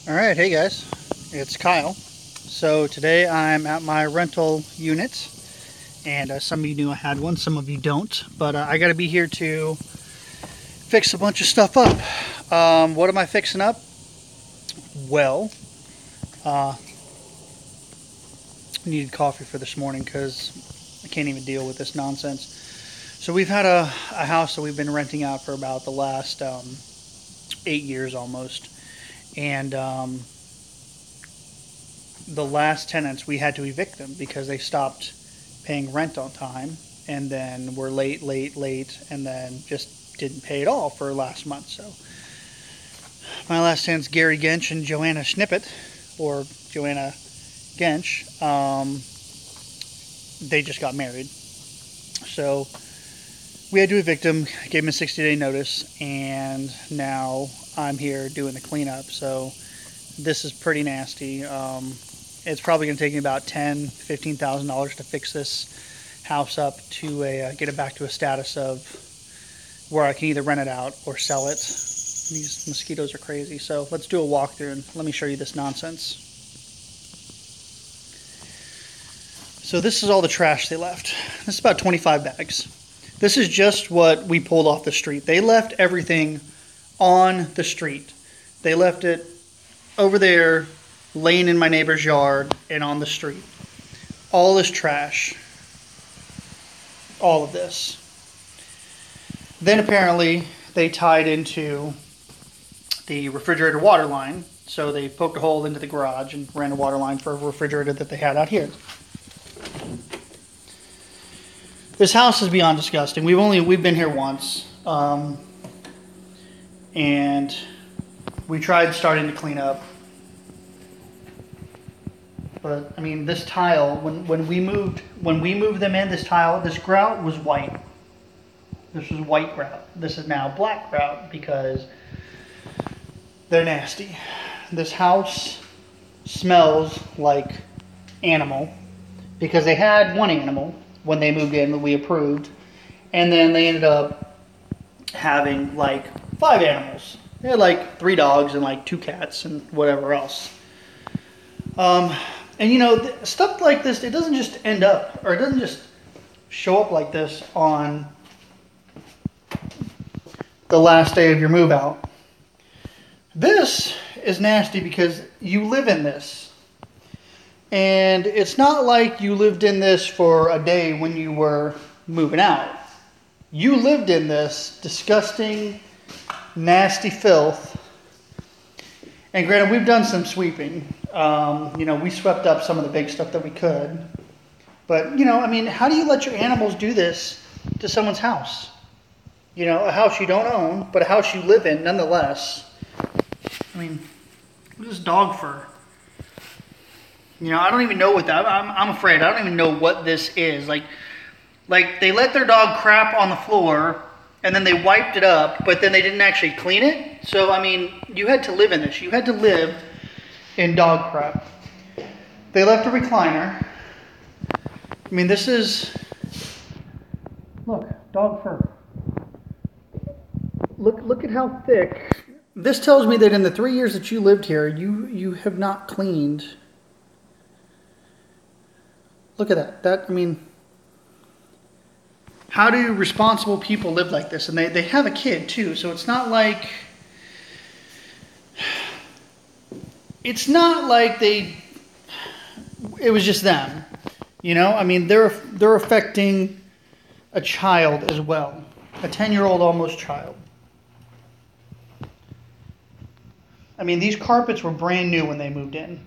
All right, hey guys, it's Kyle. So today I'm at my rental unit, and some of you knew I had one, some of you don't, but I got to be here to fix a bunch of stuff up. What am I fixing up? Well, I needed coffee for this morning because I can't even deal with this nonsense. So we've had a house that we've been renting out for about the last 8 years almost, and the last tenants, we had to evict them because they stopped paying rent on time and then were late, and then just didn't pay at all for last month. So my last tenants, Gary Gensch and Joanna Schnippet, or Joanna Gensch, they just got married. So we had to evict them, gave them a 60-day notice, and now I'm here doing the cleanup. So this is pretty nasty. It's probably going to take me about $10,000-$15,000 to fix this house up to get it back to a status of where I can either rent it out or sell it. These mosquitoes are crazy. So let's do a walkthrough and let me show you this nonsense. So this is all the trash they left. This is about 25 bags. This is just what we pulled off the street. They left everything on the street. They left it over there, laying in my neighbor's yard and on the street. All this trash. All of this. Then apparently they tied into the refrigerator water line. So they poked a hole into the garage and ran a water line for a refrigerator that they had out here. This house is beyond disgusting. We've been here once. And we tried starting to clean up. But I mean, this tile, when we moved them in, this grout was white. This was white grout. This is now black grout because they're nasty. This house smells like animal because they had one animal when they moved in that we approved, and then they ended up having like 5 animals. They had like 3 dogs and like 2 cats and whatever else. And you know, stuff like this, it doesn't just end up, or it doesn't just show up like this on the last day of your move out. This is nasty because you live in this. And it's not like you lived in this for a day when you were moving out. You lived in this disgusting, nasty filth. And granted, we've done some sweeping. We swept up some of the big stuff that we could. But, I mean, how do you let your animals do this to someone's house? A house you don't own, but a house you live in nonetheless. I mean, what is dog fur? I don't even know what that... I'm afraid. I don't even know what this is. Like they let their dog crap on the floor, and then they wiped it up, but then they didn't actually clean it. So, I mean, you had to live in this. You had to live in dog crap. They left a recliner. I mean, this is... Look, dog fur. Look at how thick. This tells me that in the 3 years that you lived here, you have not cleaned. Look at that. I mean... How do responsible people live like this? And they have a kid too, so it's not like it was just them. I mean, they're affecting a child as well. A 10-year-old almost child. I mean, these carpets were brand new when they moved in.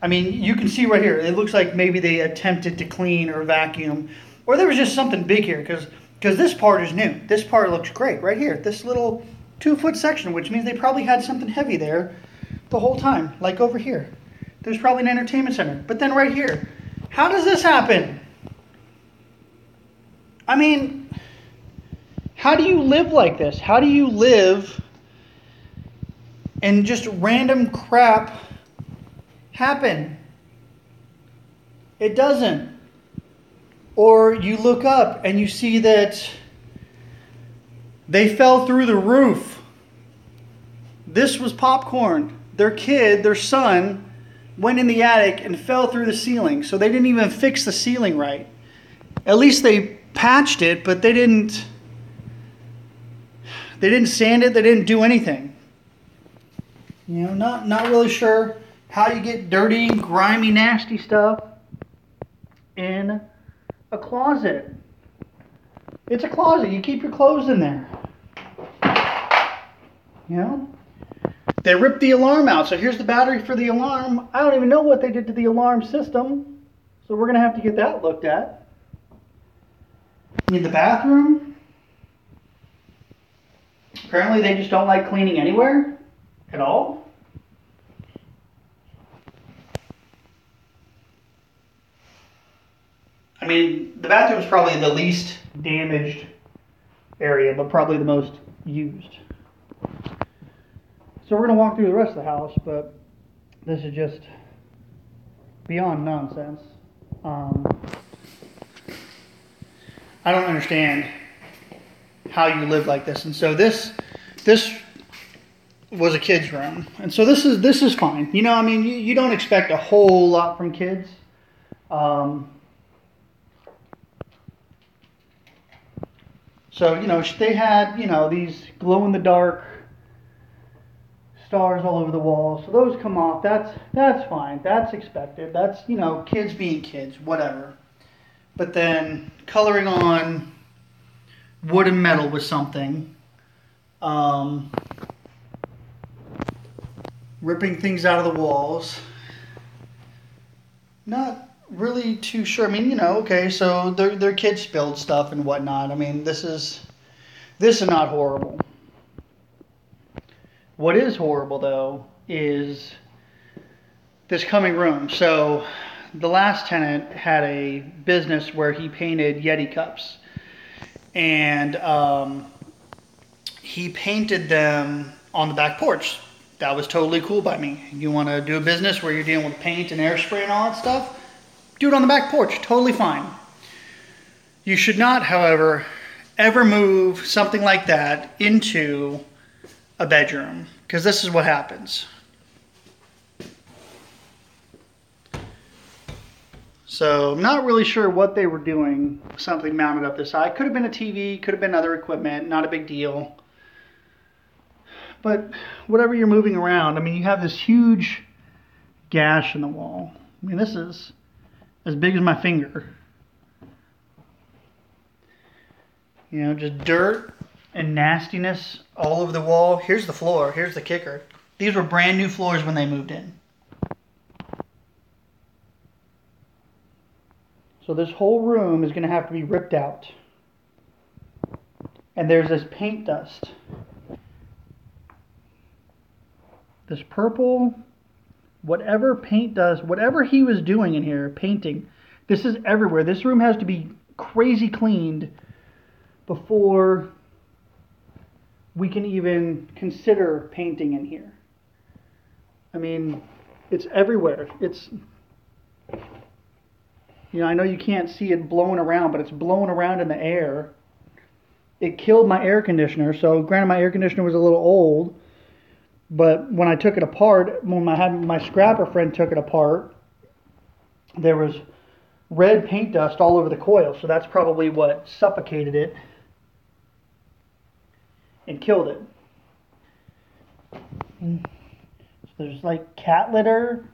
I mean, you can see right here, it looks like maybe they attempted to clean or vacuum. Or there was just something big here, because this part is new. This part looks great right here. This little 2-foot section, which means they probably had something heavy there the whole time. Like over here. There's probably an entertainment center. But then right here. How does this happen? I mean, how do you live like this? How do you live and just random crap happen? It doesn't. Or you look up and you see that they fell through the roof. This was popcorn. their son, went in the attic and fell through the ceiling. So they didn't even fix the ceiling right. At least they patched it, but they didn't sand it. They didn't do anything. You know, not really sure how you get dirty, grimy, nasty stuff in a closet. It's a closet. You keep your clothes in there. You know? They ripped the alarm out. So here's the battery for the alarm. I don't even know what they did to the alarm system. So we're going to have to get that looked at. In the bathroom. Apparently they just don't like cleaning anywhere at all. I mean, the bathroom is probably the least damaged area, but probably the most used. So we're going to walk through the rest of the house, but this is just beyond nonsense. I don't understand how you live like this. And so this was a kid's room. And so this is fine. You know, I mean, you don't expect a whole lot from kids. So, you know, they had, you know, these glow-in-the-dark stars all over the wall. So those come off. That's fine. That's expected. That's, you know, kids being kids, whatever. But then coloring on wood and metal with something. Ripping things out of the walls. Not really too sure. I mean, you know, okay, so their kids spilled stuff and whatnot. I mean, this is not horrible. What is horrible, though, is this coming room. So the last tenant had a business where he painted Yeti cups. And he painted them on the back porch. That was totally cool by me. You want to do a business where you're dealing with paint and airspray and all that stuff? Do it on the back porch. Totally fine. You should not, however, ever move something like that into a bedroom, because this is what happens. So I'm not really sure what they were doing. Something mounted up this side. Could have been a TV, could have been other equipment, not a big deal. But whatever you're moving around, I mean, you have this huge gash in the wall. I mean, this is as big as my finger. You know, just dirt and nastiness all over the wall. Here's the floor. Here's the kicker. These were brand new floors when they moved in. So this whole room is going to have to be ripped out. And there's this paint dust. This purple, whatever paint dust, whatever he was doing in here, painting, this is everywhere. This room has to be crazy cleaned before we can even consider painting in here. I mean, it's everywhere. It's, you know, I know you can't see it blowing around, but it's blowing around in the air. It killed my air conditioner. So granted, my air conditioner was a little old, but when I took it apart, when my scrapper friend took it apart, there was red paint dust all over the coil. So that's probably what suffocated it and killed it. So there's like cat litter,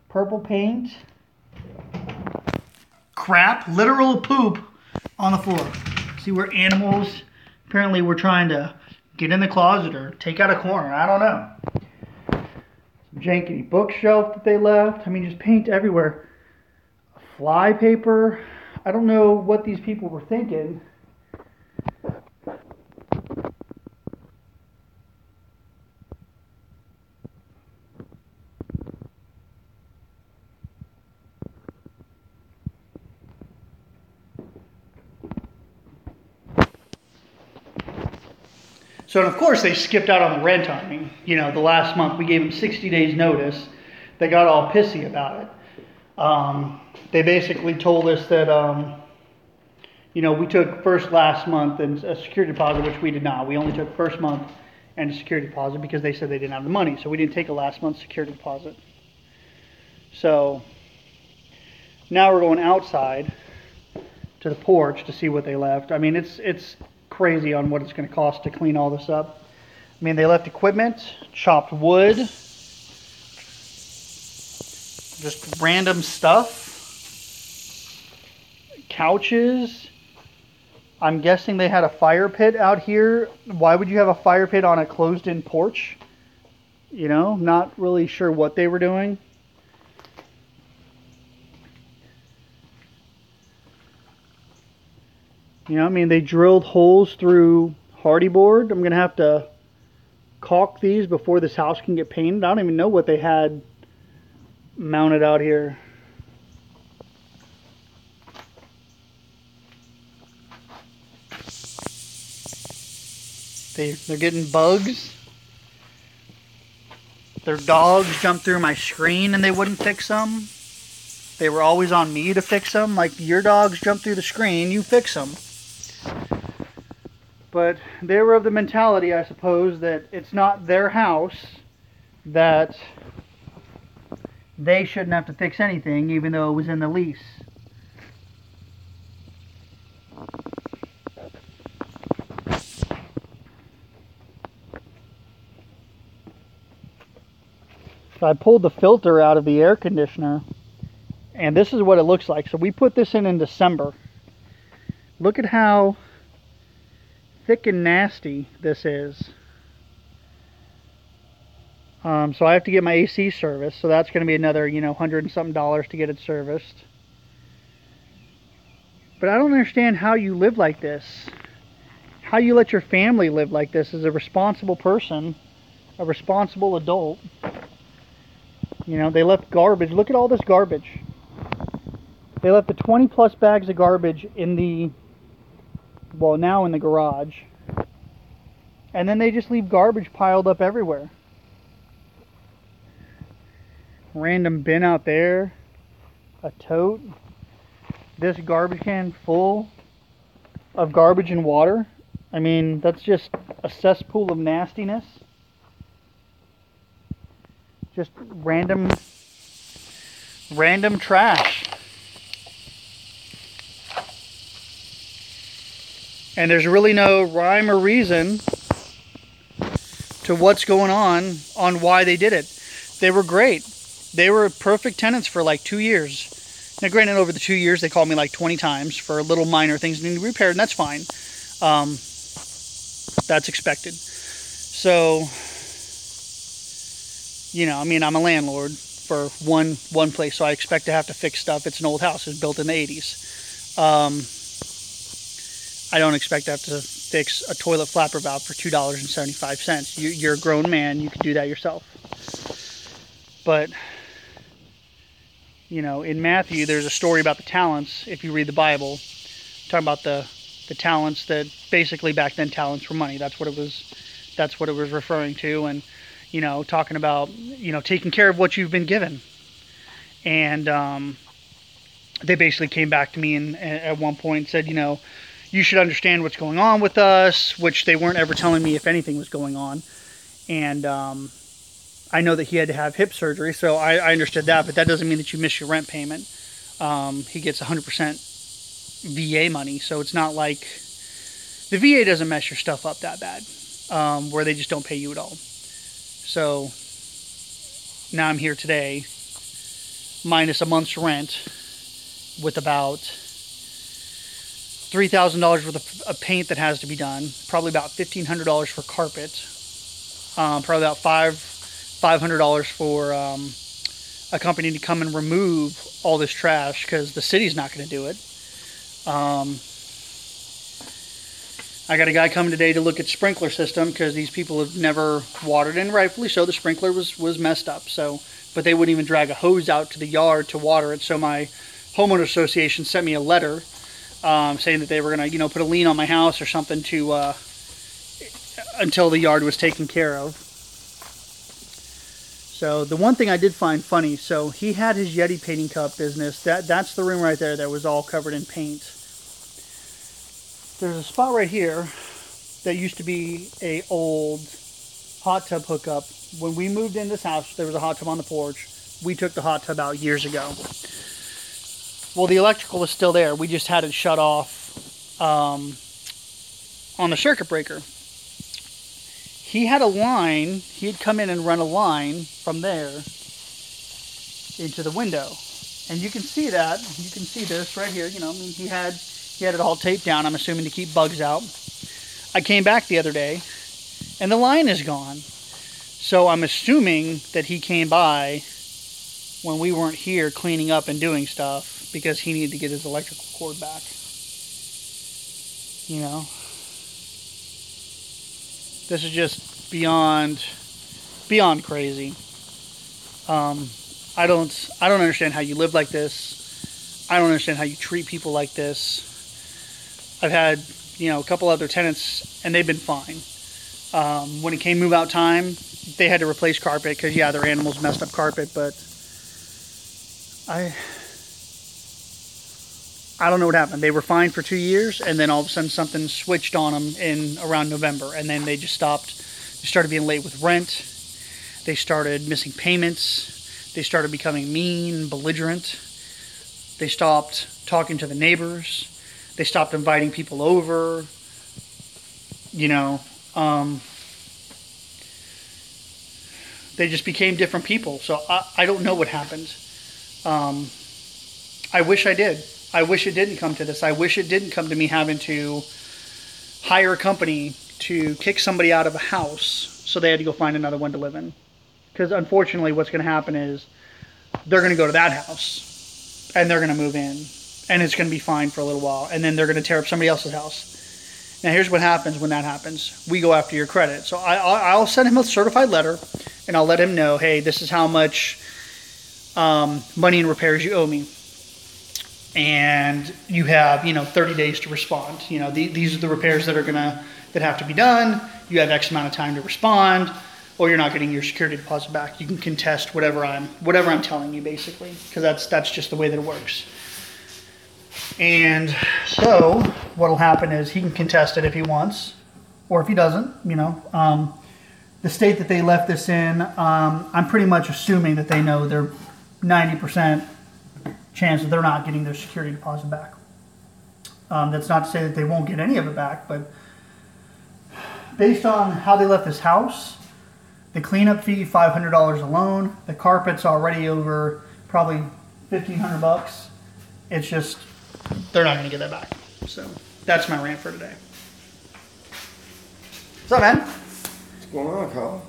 purple paint, crap, literal poop on the floor. See where animals apparently were trying to get in the closet or take out a corner. I don't know. Some janky bookshelf that they left. I mean, just paint everywhere. Fly paper. I don't know what these people were thinking. So, and of course, they skipped out on the rent on me. You know, the last month we gave them 60 days notice. They got all pissy about it. They basically told us that, you know, we took first last month and a security deposit, which we did not. We only took first month and a security deposit because they said they didn't have the money. So we didn't take a last month's security deposit. So now we're going outside to the porch to see what they left. I mean, it's crazy on what it's going to cost to clean all this up. I mean, they left equipment, chopped wood, just random stuff, couches. I'm guessing they had a fire pit out here. Why would you have a fire pit on a closed-in porch? You know, not really sure what they were doing. You know, I mean, they drilled holes through hardy board. I'm going to have to caulk these before this house can get painted. I don't even know what they had mounted out here. They're getting bugs. Their dogs jumped through my screen and they wouldn't fix them. They were always on me to fix them. Like, your dogs jump through the screen, you fix them. But they were of the mentality, I suppose, that it's not their house, that they shouldn't have to fix anything, even though it was in the lease. So I pulled the filter out of the air conditioner, and this is what it looks like. So we put this in December. Look at how thick and nasty this is. So I have to get my AC serviced, so that's going to be another, you know, $100 and something to get it serviced. But I don't understand how you live like this. How you let your family live like this as a responsible person, a responsible adult. You know, they left garbage. Look at all this garbage. They left the 20 plus bags of garbage in the, well, now in the garage. And then they just leave garbage piled up everywhere. Random bin out there. A tote. This garbage can full of garbage and water. I mean, that's just a cesspool of nastiness. Just random trash. And there's really no rhyme or reason to what's going on why they did it. They were great. They were perfect tenants for like 2 years. Now, granted, over the 2 years, they called me like 20 times for little minor things needing to be repaired, and that's fine. That's expected. So, you know, I mean, I'm a landlord for one place, so I expect to have to fix stuff. It's an old house. It was built in the 80s. I don't expect to have to fix a toilet flapper valve for $2.75. You're a grown man. You can do that yourself. But, you know, in Matthew, there's a story about the talents, if you read the Bible, talking about the talents that basically back then talents were money. That's what it was referring to. And, you know, talking about, you know, taking care of what you've been given. And they basically came back to me and at one point said, you know, you should understand what's going on with us, which they weren't ever telling me if anything was going on. And I know that he had to have hip surgery, so I understood that, but that doesn't mean that you miss your rent payment. He gets 100% VA money, so it's not like the VA doesn't mess your stuff up that bad, where they just don't pay you at all. So now I'm here today, minus a month's rent, with about $3,000 worth of paint that has to be done, probably about $1,500 for carpet, probably about $500 for a company to come and remove all this trash because the city's not going to do it. I got a guy coming today to look at sprinkler system because these people have never watered, and rightfully so. The sprinkler was messed up. So, but they wouldn't even drag a hose out to the yard to water it. So my homeowner association sent me a letter saying that they were going to, put a lien on my house or something to until the yard was taken care of. So the one thing I did find funny, so he had his Yeti painting cup business. That's the room right there that was all covered in paint. There's a spot right here that used to be a old hot tub hookup. When we moved in this house, there was a hot tub on the porch. We took the hot tub out years ago. Well, the electrical was still there. We just had it shut off on the circuit breaker. He had a line. He had come in and run a line from there into the window. And you can see that. You can see this right here. You know, I mean, he had it all taped down, I'm assuming, to keep bugs out. I came back the other day, and the line is gone. So I'm assuming that he came by when we weren't here cleaning up and doing stuff because he needed to get his electrical cord back. You know? This is just beyond crazy. I don't understand how you live like this. I don't understand how you treat people like this. I've had, a couple other tenants, and they've been fine. When it came move out time, they had to replace carpet because, their animals messed up carpet, but I don't know what happened. They were fine for 2 years, and then all of a sudden something switched on them in around November, and then they just stopped. They started being late with rent. They started missing payments. They started becoming mean, belligerent. They stopped talking to the neighbors. They stopped inviting people over. They just became different people. So I don't know what happened. I wish I did. I wish it didn't come to this. I wish it didn't come to me having to hire a company to kick somebody out of a house so they had to go find another one to live in. Because unfortunately what's going to happen is they're going to go to that house and they're going to move in and it's going to be fine for a little while, and then they're going to tear up somebody else's house. Now here's what happens when that happens. We go after your credit. So I'll send him a certified letter and I'll let him know, hey, this is how much money and repairs you owe me. And you have, 30 days to respond. These are the repairs that have to be done. You have X amount of time to respond, or you're not getting your security deposit back. You can contest whatever I'm telling you, basically, because that's just the way that it works. And so what'll happen is he can contest it if he wants, or if he doesn't. The state that they left this in, I'm pretty much assuming that they know they're 90% chance that they're not getting their security deposit back. That's not to say that they won't get any of it back, but based on how they left this house, the cleanup fee, $500 alone, the carpet's already over probably $1,500. It's just, they're not going to get that back. So that's my rant for today. What's up, man? What's going on, Kyle?